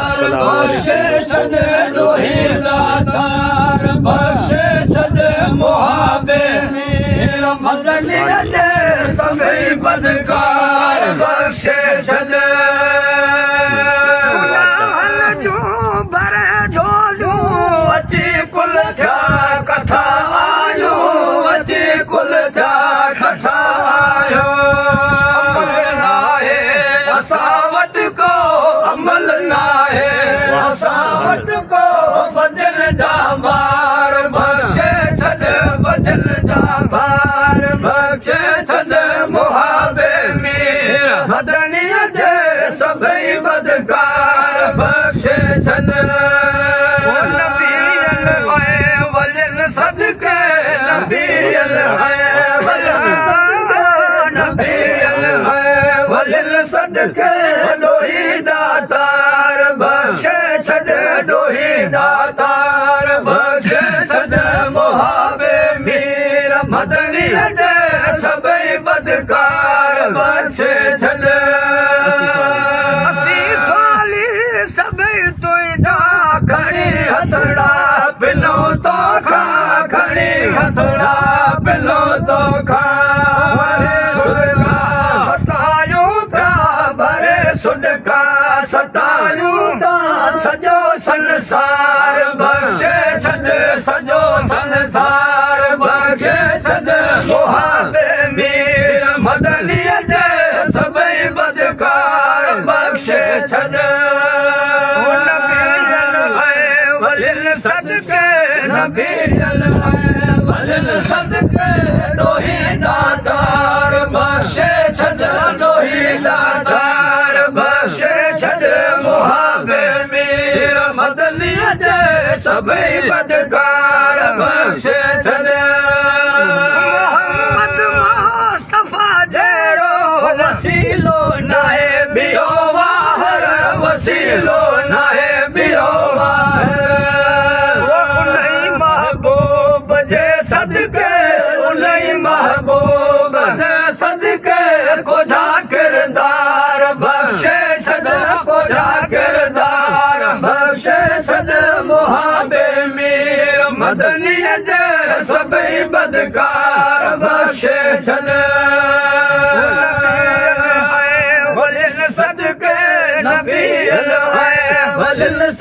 बख्शे छॾ ॾोही दातार बख्शे छॾ मुहाबे मदनीअ जे सभई बदकार बख्शे छॾ गुनाहनि जूं भरे झोलियूं अची कुल थिया कठा आहियूं अची कुल थिया कठा आहियूं अमल नाहे असां वटि को अमल नाहे असां वटि को बदिल जा ॿार बख्शे छॾ बदिल जा ॿार बख्शे छॾ मुहाबे मीर मदनीअ जे सभई बदकार बख्शे छॾ नबीअल ऐं वलियुनि सदके नबीअल ऐं नबीअल ऐं वलियुनि सदके ॾोही दातार बख्शे छॾ ॾोही दातार बख्शे छॾ मुहाबे मीर मदनीअ जे सभई बदकार बख्शे छॾ असीं साली सभई तुंहिंजा खणी हथड़ा पिलो तो खा खणी हथड़ा पिलो तो खा सतायूं था भरे सुडका सतायूं था सॼो संसार बख्शे छॾ सॼो संसार बख्शे छॾ मुहाबे मीर मदनीअ जे सभई बदकार बख्शे छॾ नबीअल ऐं वलियुनि सदके नबीअल ऐं वलियुनि सदके ॾोही दातार बख्शे छॾ ॾोही दातार बख्शे छॾ मुहाबे मीर मदनीअ जे सभई बदकार बख्शे छॾ मोहम्मद मुस्तफा जहिड़ो वसीलो नाहे ॿियो वाहर वसीलो नाहे ॿियो वाहर उन्ही महबूब जे सदके उन्ही महबूब जे सदके कोझा किरदार बख्शे छॾ कोझा किरदार बख्शे छॾ मुहाबे मीर मदनीअ जे सभई बदकार बख्शे छॾ वलियुनि सदके नबीअल ऐं वलियुनि